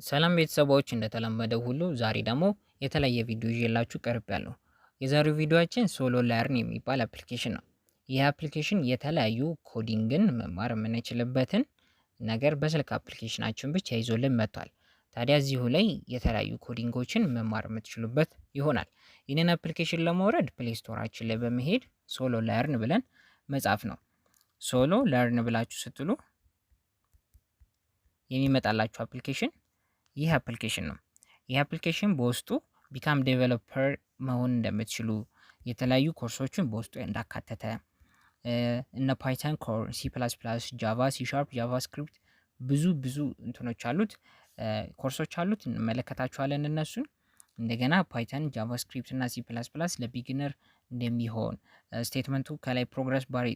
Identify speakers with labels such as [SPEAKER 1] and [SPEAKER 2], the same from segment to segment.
[SPEAKER 1] ሰላም ቤተሰቦች እንደተለመደው ሁሉ ዛሬ ደግሞ የተለየ ቪዲዮ ይዤላችሁ ቀርቤያለሁ። የዛሬው ቪዲዮአችን ሶሎ ለርን የሚባል አፕሊኬሽን ነው። ይህ አፕሊኬሽን የተለያዩ ኮዲንግን መማር የምንችልበትን ነገር በስልክ አፕሊኬሽናችን ብቻ ይዞልን መጥቷል። ታዲያ እዚሁ ላይ የተለያዩ ኮዲንጎችን መማር የምትችሉበት ይሆናል። ይህንን አፕሊኬሽን ለማውረድ ፕሌይ ስቶራችን ላይ በመሄድ ሶሎ ለርን ብለን መጻፍ ነው። ሶሎ ለርን ብላችሁ ስትሉ የሚመጣላችሁ አፕሊኬሽን ይህ አፕሊኬሽን ነው። ይህ አፕሊኬሽን በውስጡ ቢካም ዴቨሎፐር መሆን እንደምትችሉ የተለያዩ ኮርሶችን በውስጡ እንዳካተተ እነ ፓይተን ኮር፣ ሲ ፕላስ ፕላስ፣ ጃቫ፣ ሲ ሻርፕ፣ ጃቫስክሪፕት ብዙ እንትኖች አሉት ኮርሶች አሉት። እንመለከታቸዋለን እነሱን። እንደገና ፓይተን፣ ጃቫስክሪፕት እና ሲ ፕላስ ፕላስ ለቢግነር እንደሚሆን ስቴትመንቱ ከላይ ፕሮግረስ ባር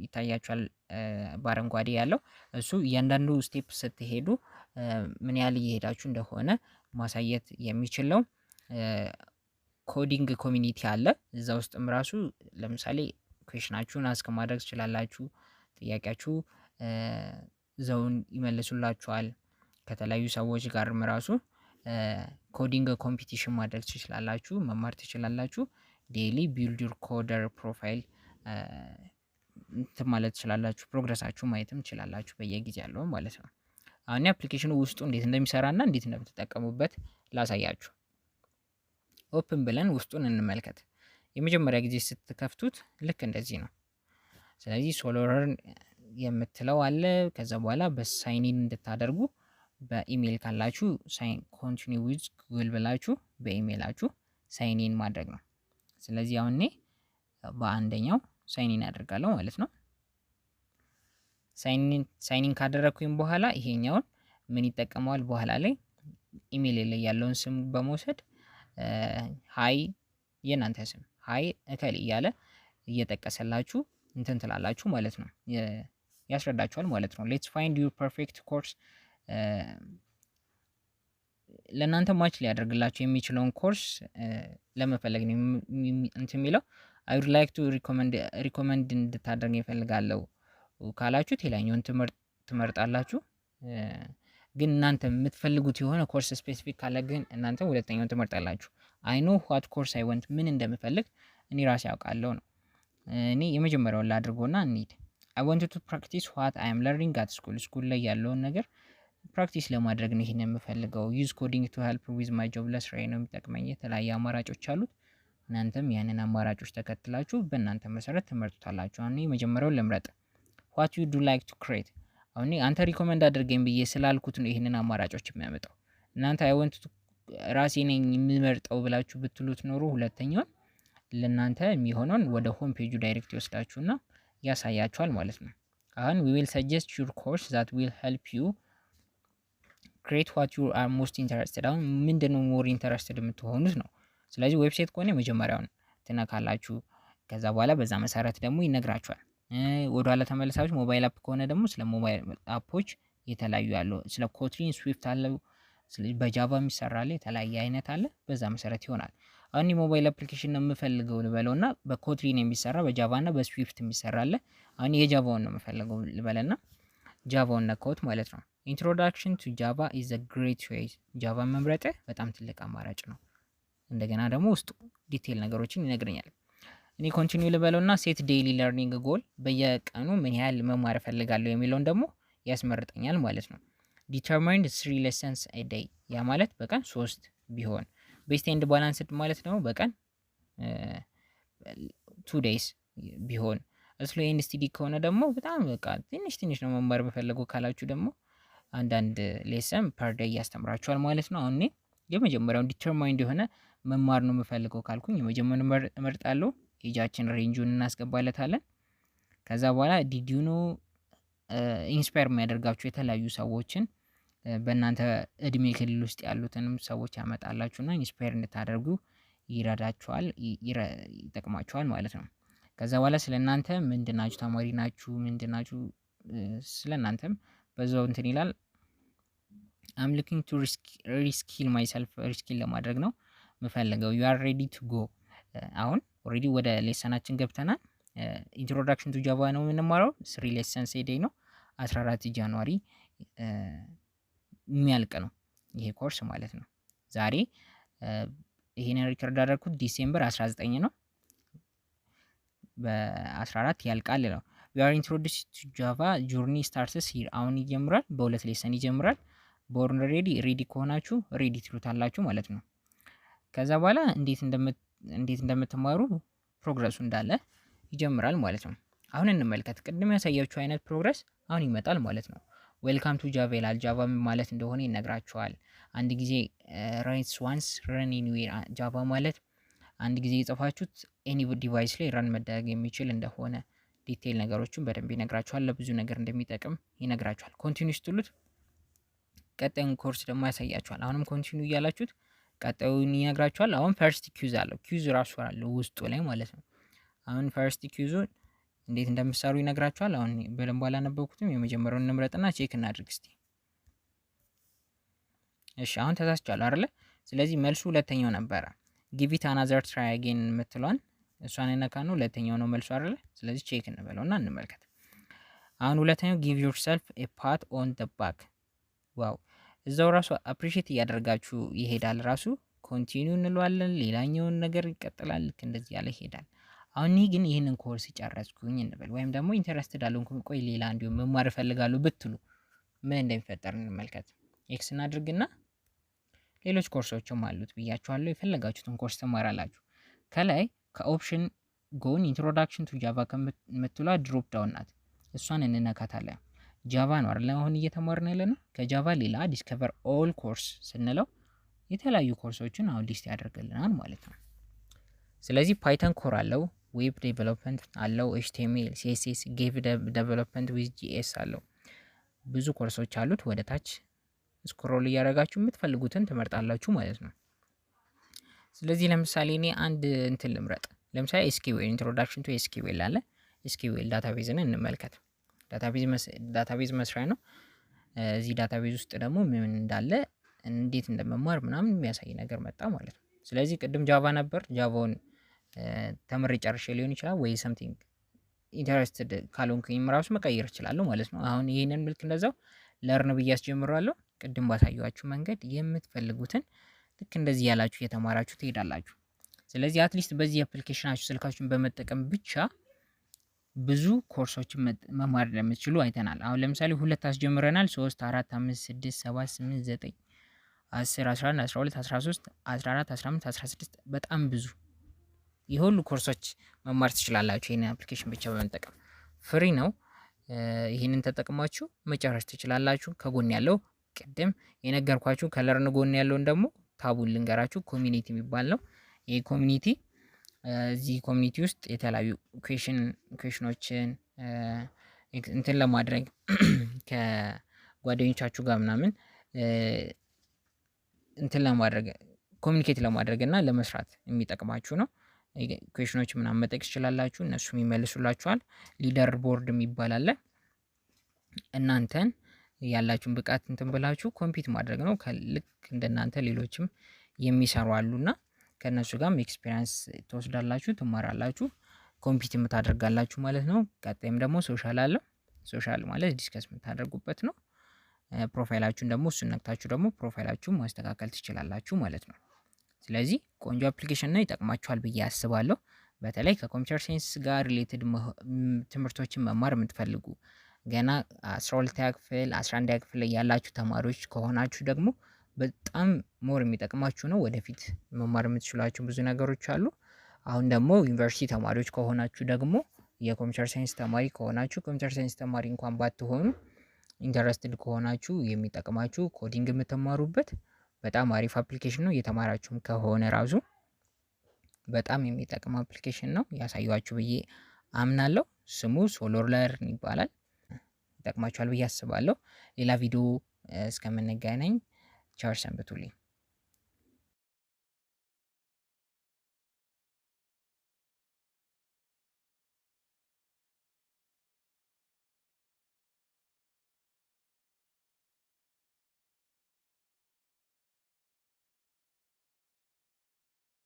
[SPEAKER 1] ይታያቸዋል በአረንጓዴ ያለው እሱ እያንዳንዱ ስቴፕ ስትሄዱ ምን ያህል እየሄዳችሁ እንደሆነ ማሳየት የሚችለው ኮዲንግ ኮሚኒቲ አለ። እዛ ውስጥም ራሱ ለምሳሌ ኩዌሽናችሁን አስክ ማድረግ ትችላላችሁ። ጥያቄያችሁ ዘውን ይመልሱላችኋል። ከተለያዩ ሰዎች ጋርም ራሱ ኮዲንግ ኮምፒቲሽን ማድረግ ትችላላችሁ፣ መማር ትችላላችሁ። ዴይሊ ቢልድ ዩር ኮደር ፕሮፋይል ማለት ትችላላችሁ። ፕሮግረሳችሁ ማየትም ትችላላችሁ በየጊዜው ያለው ማለት ነው። አሁን አፕሊኬሽኑ ውስጡ እንዴት እንደሚሰራና እንዴት እንደምትጠቀሙበት ላሳያችሁ። ኦፕን ብለን ውስጡን እንመልከት። የመጀመሪያ ጊዜ ስትከፍቱት ልክ እንደዚህ ነው። ስለዚህ ሶሎለርን የምትለው አለ። ከዛ በኋላ በሳይኒን እንድታደርጉ በኢሜይል ካላችሁ ኮንቲኒው ዊዝ ጉግል ብላችሁ በኢሜይላችሁ ሳይኒን ማድረግ ነው። ስለዚህ አሁን እኔ በአንደኛው ሳይኒን አደርጋለሁ ማለት ነው። ሳይኒን ካደረግኩኝ በኋላ ይሄኛውን ምን ይጠቀመዋል? በኋላ ላይ ኢሜይል ላይ ያለውን ስም በመውሰድ ሃይ የእናንተ ስም ሃይ እከል እያለ እየጠቀሰላችሁ እንትን ትላላችሁ ማለት ነው። ያስረዳችኋል ማለት ነው። ሌትስ ፋይንድ ዩር ፐርፌክት ኮርስ ለእናንተ ማች ሊያደርግላችሁ የሚችለውን ኮርስ ለመፈለግ ነው እንትን የሚለው። አይ ውድ ላይክ ቱ ሪኮመንድ እንድታደርግ ይፈልጋለሁ ካላችሁት ሌላኛውን ትመርጣላችሁ። ግን እናንተ የምትፈልጉት የሆነ ኮርስ ስፔሲፊክ ካለ ግን እናንተ ሁለተኛውን ትመርጣላችሁ። አይ ኖ ዋት ኮርስ አይ ወንት ምን እንደምፈልግ እኔ ራሴ ያውቃለሁ ነው። እኔ የመጀመሪያውን ላድርጎና እንሂድ። አይ ዋንት ቱ ፕራክቲስ ዋት አይ አም ለርኒንግ አት ስኩል ላይ ያለውን ነገር ፕራክቲስ ለማድረግ ነው ይሄን የምፈልገው። ዩዝ ኮዲንግ ቱ ሄልፕ ዊዝ ማይ ጆብ ለስራዬ ነው የሚጠቅመኝ። የተለያየ አማራጮች አሉት። እናንተም ያንን አማራጮች ተከትላችሁ በእናንተ መሰረት ትመርጡታላችሁ። አሁን የመጀመሪያውን ልምረጥ። ዋት ዩ ዱ ላይክ ቱ ክሬት። አሁን አንተ ሪኮመንድ አድርገኝ ብዬ ስላልኩት ነው ይሄንን አማራጮች የሚያመጣው። እናንተ አይ ዋንት ቱ ራሴ ነኝ የምመርጠው ብላችሁ ብትሉት ኖሮ ሁለተኛውን ለእናንተ የሚሆነውን ወደ ሆም ፔጁ ዳይሬክት ይወስዳችሁና ያሳያችኋል ማለት ነው። አሁን we will suggest your course that will help you create what you are most interested። አሁን ምንድነው ሞር ኢንተረስትድ የምትሆኑት ነው። ስለዚህ ዌብሳይት ከሆነ የመጀመሪያውን ትነካላችሁ። ከዛ በኋላ በዛ መሰረት ደግሞ ይነግራችኋል። ወደ ኋላ ተመልሳችሁ ሞባይል አፕ ከሆነ ደግሞ ስለ ሞባይል አፖች የተለያዩ ያሉ ስለ ኮትሊን ስዊፍት አለው። ስለዚህ በጃቫ የሚሰራ አለ፣ የተለያየ አይነት አለ። በዛ መሰረት ይሆናል። አሁን የሞባይል አፕሊኬሽን ነው የምፈልገው ልበለውና በኮትሊን የሚሰራ በጃቫ እና በስዊፍት የሚሰራ አለ። አሁን የጃቫውን ነው የምፈልገው ልበለና ጃቫውን ነካሁት ማለት ነው። ኢንትሮዳክሽን ቱ ጃቫ ኢዝ አ ግሬት ዌይ። ጃቫ መምረጥ በጣም ትልቅ አማራጭ ነው። እንደገና ደግሞ ውስጡ ዲቴይል ነገሮችን ይነግረኛል። እኔ ኮንቲኒው ልበለውና ሴት ዴይሊ ለርኒንግ ጎል በየቀኑ ምን ያህል መማር እፈልጋለሁ የሚለውን ደግሞ ያስመርጠኛል ማለት ነው። ዲተርማይንድ 3 ሌሰንስ ኤ ዴይ፣ ያ ማለት በቀን 3 ቢሆን። ቤስት ኤንድ ባላንስድ ማለት ነው በቀን 2 ዴይስ ቢሆን። ስሎ ኤንድ ስቲዲ ከሆነ ደግሞ በጣም በቃ ትንሽ ነው መማር በፈለገው ካላችሁ ደግሞ አንዳንድ ሌሰን ፐር ዴይ ያስተምራችኋል ማለት ነው። አሁን የመጀመሪያውን ዲተርማይንድ የሆነ መማር ነው የምፈልገው ካልኩኝ የመጀመሪያውን እመርጣለሁ። ኤጃችን ሬንጁን እናስገባለታለን። ከዛ በኋላ ዲዲዩኖ ኢንስፓየር የሚያደርጋችሁ የተለያዩ ሰዎችን በእናንተ እድሜ ክልል ውስጥ ያሉትንም ሰዎች ያመጣላችሁና ኢንስፓየር እንድታደርጉ ይረዳችኋል፣ ይጠቅማችኋል ማለት ነው። ከዛ በኋላ ስለ እናንተ ምንድናችሁ፣ ተማሪ ናችሁ፣ ምንድናችሁ፣ ስለ እናንተም በዛው እንትን ይላል። አም ሉኪንግ ቱ ሪስኪል ማይሰልፍ፣ ሪስኪል ለማድረግ ነው የምፈልገው። ዩ አር ሬዲ ቱ ጎ። አሁን ኦልሬዲ ወደ ሌሰናችን ገብተናል። ኢንትሮዳክሽን ቱ ጃቫ ነው የምንማረው። 3 ሌሰንስ ኤ ዴይ ነው። 14 ጃንዋሪ የሚያልቅ ነው ይሄ ኮርስ ማለት ነው። ዛሬ ይሄንን ሪከርድ ያደረኩት ዲሴምበር 19 ነው። በ14 ያልቃል ነው። we are introduced to java journey starts here አሁን ይጀምራል። በሁለት ሌሰን ይጀምራል። ቦርን ሬዲ ከሆናችሁ ሬዲ ትሉታላችሁ ማለት ነው። ከዛ በኋላ እንዴት እንደምትማሩ ፕሮግረሱ እንዳለ ይጀምራል ማለት ነው። አሁን እንመልከት። ቅድም ያሳያችሁ አይነት ፕሮግረስ አሁን ይመጣል ማለት ነው። ዌልካም ቱ ጃቫ ይላል። ጃቫ ምን ማለት እንደሆነ ይነግራችኋል። አንድ ጊዜ ራይትስ ዋንስ ረን ኤኒዌር ጃቫ ማለት አንድ ጊዜ የጻፋችሁት ኤኒ ዲቫይስ ላይ ረን መደረግ የሚችል እንደሆነ ዲቴይል ነገሮችን በደንብ ይነግራችኋል። ለብዙ ነገር እንደሚጠቅም ይነግራችኋል። ኮንቲኒው ስትሉት ቀጣዩን ኮርስ ደግሞ ያሳያችኋል። አሁንም ኮንቲኒው እያላችሁት ቀጣዩን ይነግራችኋል። አሁን ፈርስት ኪዩዝ አለው። ኪዩዝ ራሱ አለው ውስጡ ላይ ማለት ነው። አሁን ፈርስት ኪዩዙን እንዴት እንደምትሰሩ ይነግራችኋል። አሁን በደንብ አላነበብኩትም። የመጀመሪያውን እንምረጥና ቼክ እናድርግ እስቲ። እሺ አሁን ተሳስቻለሁ አይደለ? ስለዚህ መልሱ ሁለተኛው ነበረ። ጊቭ ኢት አናዘር ትራይ አጌን የምትሏን እሷን ነካ ነው። ሁለተኛው ነው መልሱ አይደለ? ስለዚህ ቼክ እንበለውና እንመልከት። አሁን ሁለተኛው ጊቭ ዮርሰልፍ ኤ ፓት ኦን ዘ ባክ። ዋው እዛው ራሱ አፕሪሺየት እያደረጋችሁ ይሄዳል። ራሱ ኮንቲኒው እንለዋለን። ሌላኛውን ነገር ይቀጥላል። ልክ እንደዚህ ያለ ይሄዳል። አሁን ይህ ግን ይህንን ኮርስ ጨረስኩኝ እንበል፣ ወይም ደግሞ ኢንተረስትድ አልሆንኩም ቆይ ሌላ እንዲሁም መማር እፈልጋለሁ ብትሉ ምን እንደሚፈጠር እንመልከት። ኤክስ እናድርግና ሌሎች ኮርሶችም አሉት ብያችኋለሁ። የፈለጋችሁትን ኮርስ ትማራላችሁ። ከላይ ከኦፕሽን ጎን ኢንትሮዳክሽን ቱ ጃቫ ከምትሏ ድሮፕ ዳውን ናት። እሷን እንነካታለን። ጃቫ ነው አይደል አሁን እየተማርን ያለነው። ከጃቫ ሌላ ዲስከቨር ኦል ኮርስ ስንለው የተለያዩ ኮርሶችን አሁን ሊስት ያደርግልናል ማለት ነው። ስለዚህ ፓይተን ኮር አለው፣ ዌብ ዴቨሎፕመንት አለው፣ ኤችቲኤምኤል፣ ሲኤስኤስ፣ ጌም ዴቨሎፕመንት ዊዝ ጂኤስ አለው። ብዙ ኮርሶች አሉት። ወደ ታች ስክሮል እያደረጋችሁ የምትፈልጉትን ትመርጣላችሁ ማለት ነው። ስለዚህ ለምሳሌ እኔ አንድ እንትን ልምረጥ። ለምሳሌ ኤስኪዩኤል ኢንትሮዳክሽን ቱ ኤስኪዩኤል አለ። ኤስኪዩኤል ዳታቤዝን እንመልከት። ዳታቤዝ መስሪያ ነው። እዚህ ዳታቤዝ ውስጥ ደግሞ ምን እንዳለ እንዴት እንደመማር ምናምን የሚያሳይ ነገር መጣ ማለት ነው። ስለዚህ ቅድም ጃቫ ነበር። ጃቫውን ተምሬ ጨርሼ ሊሆን ይችላል ወይ ሰምቲንግ ኢንተረስትድ ካልሆንኩኝም ራሱ መቀየር እችላለሁ ማለት ነው። አሁን ይሄንን ምልክ እንደዛው ለርን ብዬ አስጀምራለሁ። ቅድም ባሳየኋችሁ መንገድ የምትፈልጉትን ልክ እንደዚህ ያላችሁ እየተማራችሁ ትሄዳላችሁ። ስለዚህ አትሊስት በዚህ አፕሊኬሽናችሁ ስልካችሁን በመጠቀም ብቻ ብዙ ኮርሶችን መማር እንደምትችሉ አይተናል። አሁን ለምሳሌ 2 አስጀምረናል። 3 4 5 6 7 8 9 10 11 12 13 14 15 16 በጣም ብዙ የሁሉ ኮርሶች መማር ትችላላችሁ። ይሄንን አፕሊኬሽን ብቻ በመጠቀም ፍሪ ነው። ይሄንን ተጠቅማችሁ መጨረስ ትችላላችሁ። ከጎን ያለው ቅድም የነገርኳችሁ ከለርን ጎን ያለውን ደግሞ ታቡን ልንገራችሁ። ኮሚኒቲ የሚባል ነው። ይሄ ኮሚኒቲ እዚህ ኮሚኒቲ ውስጥ የተለያዩ ኩዌሽኖችን እንትን ለማድረግ ከጓደኞቻችሁ ጋር ምናምን እንትን ለማድረግ ኮሚኒኬት ለማድረግ እና ለመስራት የሚጠቅማችሁ ነው። ኩዌሽኖች ምናምን መጠየቅ ትችላላችሁ፣ እነሱም ይመልሱላችኋል። ሊደር ቦርድ የሚባል አለ። እናንተን ያላችሁን ብቃት እንትን ብላችሁ ኮምፒት ማድረግ ነው። ልክ እንደናንተ ሌሎችም የሚሰሩ አሉና ከእነሱ ጋርም ኤክስፒሪየንስ ትወስዳላችሁ፣ ትማራላችሁ፣ ኮምፒት የምታደርጋላችሁ ማለት ነው። ቀጣይም ደግሞ ሶሻል አለ። ሶሻል ማለት ዲስከስ የምታደርጉበት ነው። ፕሮፋይላችሁን ደግሞ እሱን ነክታችሁ ደግሞ ፕሮፋይላችሁን ማስተካከል ትችላላችሁ ማለት ነው። ስለዚህ ቆንጆ አፕሊኬሽን ነው፣ ይጠቅማችኋል ብዬ አስባለሁ። በተለይ ከኮምፒውተር ሳይንስ ጋር ሪሌትድ ትምህርቶችን መማር የምትፈልጉ ገና 12ኛ ክፍል 11ኛ ክፍል ላይ ያላችሁ ተማሪዎች ከሆናችሁ ደግሞ በጣም ሞር የሚጠቅማችሁ ነው። ወደፊት መማር የምትችሏቸው ብዙ ነገሮች አሉ። አሁን ደግሞ ዩኒቨርሲቲ ተማሪዎች ከሆናችሁ ደግሞ የኮምፒውተር ሳይንስ ተማሪ ከሆናችሁ ኮምፒውተር ሳይንስ ተማሪ እንኳን ባትሆኑ ኢንተረስትድ ከሆናችሁ የሚጠቅማችሁ ኮዲንግ የምትማሩበት በጣም አሪፍ አፕሊኬሽን ነው። እየተማራችሁም ከሆነ ራሱ በጣም የሚጠቅም አፕሊኬሽን ነው። ያሳያችሁ ብዬ አምናለሁ። ስሙ ሶሎለርን ይባላል። ይጠቅማችኋል ብዬ አስባለሁ። ሌላ ቪዲዮ እስከምንገናኝ ቸር ሰንብቱልኝ።